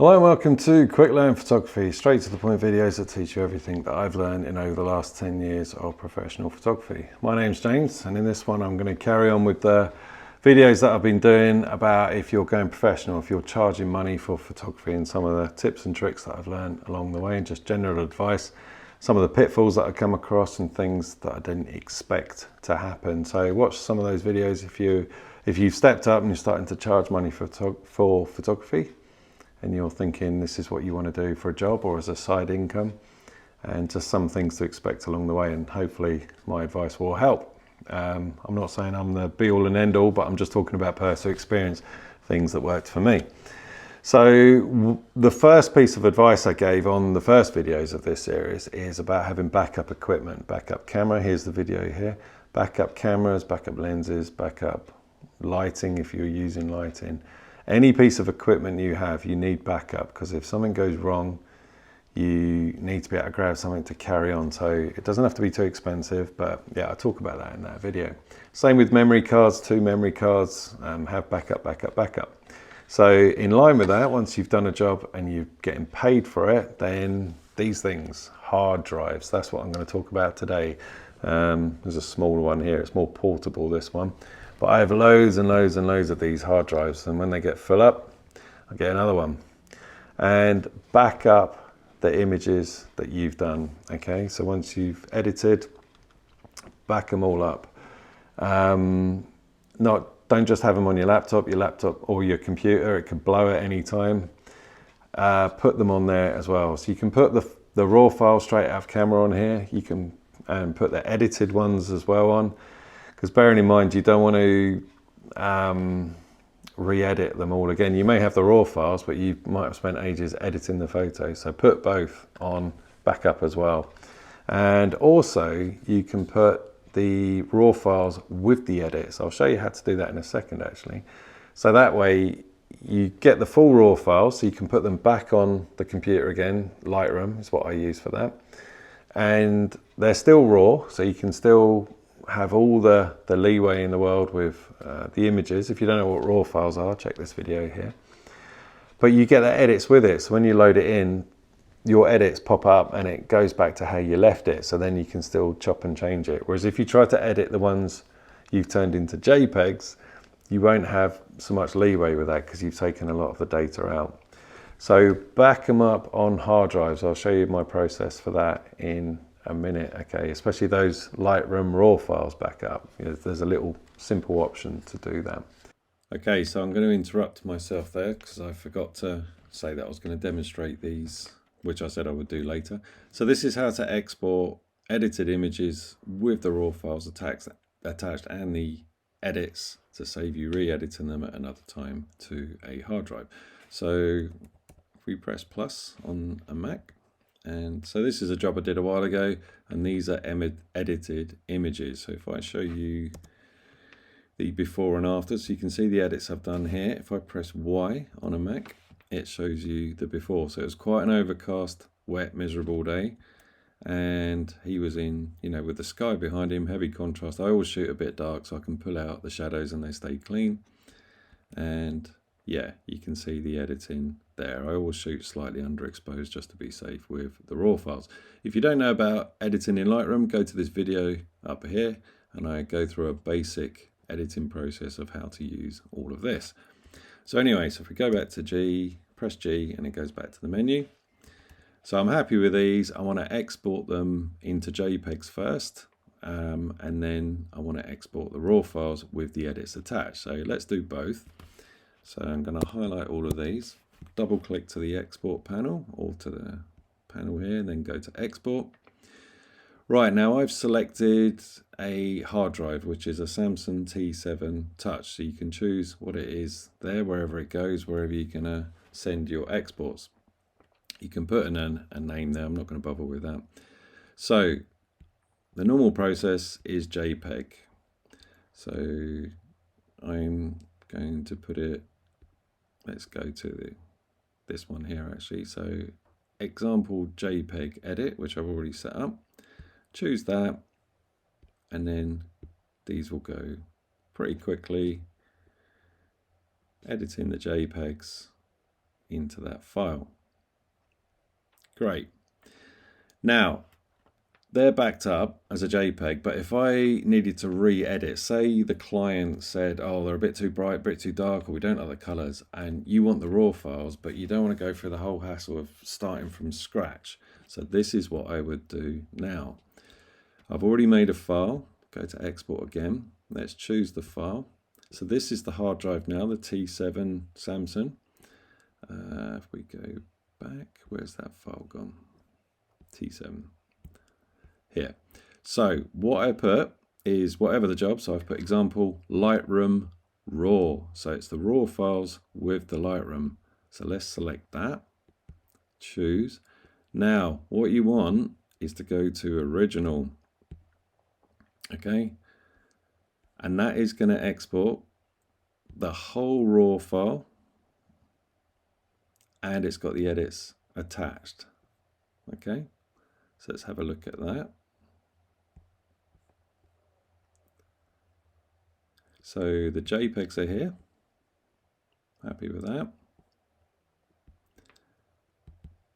Hello and welcome to Quick Learn Photography, straight to the point videos that teach you everything that I've learned in over the last 10 years of professional photography. My name's James, and in this one I'm going to carry on with the videos that I've been doing about if you're going professional, if you're charging money for photography, and some of the tips and tricks that I've learned along the way, and just general advice, some of the pitfalls that I come across and things that I didn't expect to happen. So watch some of those videos if you've stepped up and you're starting to charge money for photography, and you're thinking this is what you want to do for a job or as a side income, and just some things to expect along the way, and hopefully my advice will help. I'm not saying I'm the be all and end all, but I'm just talking about personal experience, things that worked for me. So the first piece of advice I gave on the first videos of this series is about having backup equipment, backup camera. Here's the video here. Backup cameras, backup lenses, backup lighting if you're using lighting. Any piece of equipment you have, you need backup, because if something goes wrong, you need to be able to grab something to carry on. So it doesn't have to be too expensive, but yeah, I talk about that in that video. Same with memory cards, 2 memory cards, have backup, backup, backup. So in line with that, once you've done a job and you're getting paid for it, then these things, hard drives, that's what I'm going to talk about today. There's a smaller one here, it's more portable, this one. But I have loads and loads and loads of these hard drives, and when they get full up, I get another one. And back up the images that you've done, okay? So once you've edited, back them all up. Don't just have them on your laptop or your computer, it could blow at any time. Put them on there as well. So you can put the raw file straight out of camera on here, you can put the edited ones as well on. Because bearing in mind, you don't want to re-edit them all again. You may have the raw files, but you might have spent ages editing the photos. So put both on backup as well. And also, you can put the raw files with the edits. I'll show you how to do that in a second, actually. So that way, you get the full raw files, so you can put them back on the computer again. Lightroom is what I use for that. And they're still raw, so you can still have all the leeway in the world with the images. If you don't know what raw files are, check this video here. But you get the edits with it, so when you load it in, your edits pop up and it goes back to how you left it, so then you can still chop and change it. Whereas if you try to edit the ones you've turned into JPEGs, you won't have so much leeway with that because you've taken a lot of the data out. So back them up on hard drives. I'll show you my process for that in a minute, okay? Especially those Lightroom raw files back up. There's a little simple option to do that. Okay, so I'm going to interrupt myself there because I forgot to say that I was going to demonstrate these, which I said I would do later. So this is how to export edited images with the raw files attached and the edits to save you re-editing them at another time to a hard drive. So if we press plus on a Mac, and so this is a job I did a while ago, and these are edited images. So if I show you the before and after, so you can see the edits I've done here. If I press Y on a Mac, it shows you the before. So it was quite an overcast, wet, miserable day, and he was in, with the sky behind him, heavy contrast. I always shoot a bit dark so I can pull out the shadows and they stay clean. And yeah, you can see the editing there. I always shoot slightly underexposed just to be safe with the raw files. If you don't know about editing in Lightroom, go to this video up here and I go through a basic editing process of how to use all of this. So anyway, so if we go back to G, press G, and it goes back to the menu. So I'm happy with these. I want to export them into JPEGs first, and then I want to export the raw files with the edits attached. So let's do both. So I'm going to highlight all of these, double click to the export panel or to the panel here, and then go to export. Right, now I've selected a hard drive, which is a Samsung T7 Touch. So you can choose what it is there, wherever it goes, wherever you're going to send your exports. You can put in a name there, I'm not going to bother with that. So the normal process is JPEG. So I'm going to put it, let's go to this one here actually. So example JPEG edit, which I've already set up. Choose that, and then these will go pretty quickly. Editing the JPEGs into that file. Great. Now, they're backed up as a JPEG, but if I needed to re-edit, say the client said, oh, they're a bit too bright, a bit too dark, or we don't have the colors, and you want the raw files, but you don't want to go through the whole hassle of starting from scratch. So this is what I would do now. I've already made a file. Go to export again. Let's choose the file. So this is the hard drive now, the T7 Samsung. If we go back, where's that file gone? T7. Here. So what I put is whatever the job. So I've put example Lightroom raw. So it's the raw files with the Lightroom. So let's select that. Choose. Now what you want is to go to original. Okay. And that is going to export the whole raw file. And it's got the edits attached. Okay. So let's have a look at that. So the JPEGs are here. Happy with that.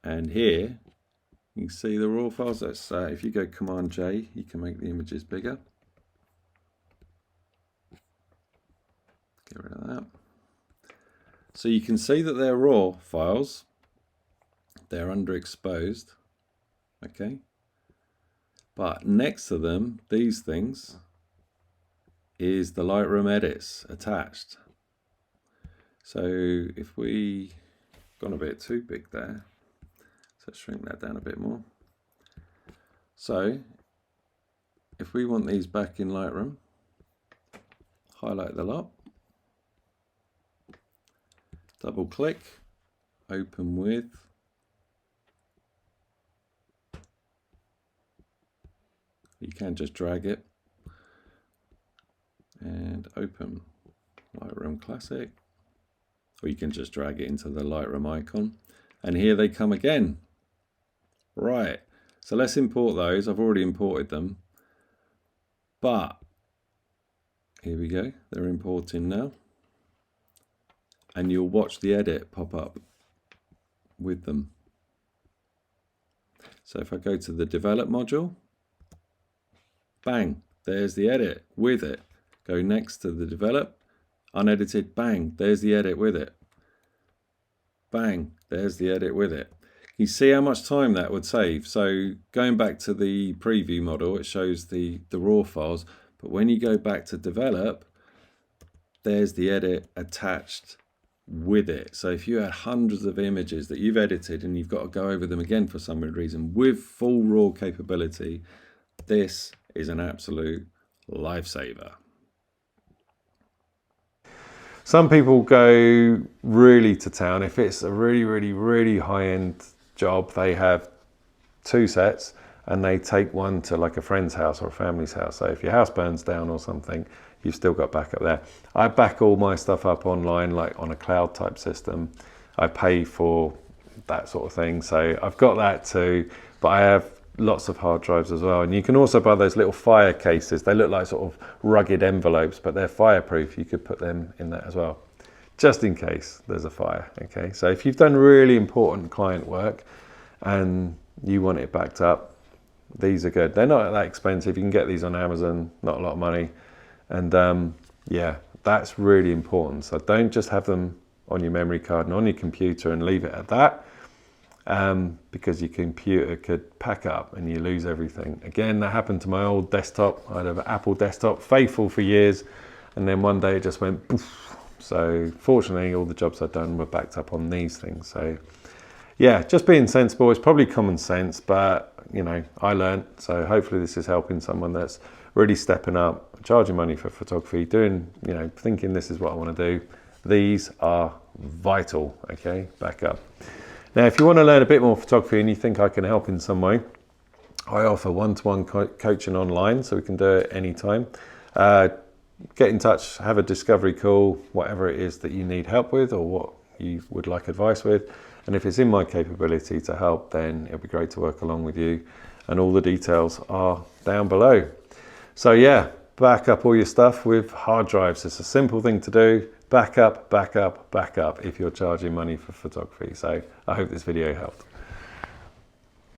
And here you can see the raw files. That's if you go Command J, you can make the images bigger. Get rid of that. So you can see that they're raw files. They're underexposed. Okay. But next to them, these things, is the Lightroom edits attached. So if we gone a bit too big there, so let's shrink that down a bit more. So if we want these back in Lightroom, highlight the lot, double click, open with, you can just drag it and open Lightroom Classic, or you can just drag it into the Lightroom icon, and here they come again. Right, so let's import those. I've already imported them, but here we go, they're importing now, and you'll watch the edit pop up with them. So if I go to the develop module, bang, there's the edit with it. Go next to the develop, unedited, bang, there's the edit with it. Bang, there's the edit with it. You see how much time that would save. So going back to the preview model, it shows the raw files, but when you go back to develop, there's the edit attached with it. So if you had hundreds of images that you've edited and you've got to go over them again for some reason with full raw capability, this is an absolute lifesaver. Some people go really to town. If it's a really high-end job, they have 2 sets and they take one to like a friend's house or a family's house. So if your house burns down or something, you've still got backup there. I back all my stuff up online, like on a cloud type system. I pay for that sort of thing. So I've got that too, but I have lots of hard drives as well. And you can also buy those little fire cases. They look like sort of rugged envelopes, but they're fireproof. You could put them in that as well, just in case there's a fire. Okay, so if you've done really important client work and you want it backed up, these are good. They're not that expensive. You can get these on Amazon, not a lot of money. And yeah, that's really important. So don't just have them on your memory card and on your computer and leave it at that. Because your computer could pack up and you lose everything. Again, that happened to my old desktop. I had an Apple desktop, faithful for years, and then one day it just went poof. So fortunately, all the jobs I'd done were backed up on these things. So yeah, just being sensible. It's probably common sense, but you know, I learned. So hopefully this is helping someone that's really stepping up, charging money for photography, doing, you know, thinking this is what I want to do. These are vital. Okay, back up. Now, if you want to learn a bit more photography and you think I can help in some way, I offer one-to-one coaching online, so we can do it anytime. Get in touch, have a discovery call, whatever it is that you need help with or what you would like advice with. And if it's in my capability to help, then it'll be great to work along with you. And all the details are down below. So yeah, back up all your stuff with hard drives. It's a simple thing to do. backup, backup, backup if you're charging money for photography. So I hope this video helped.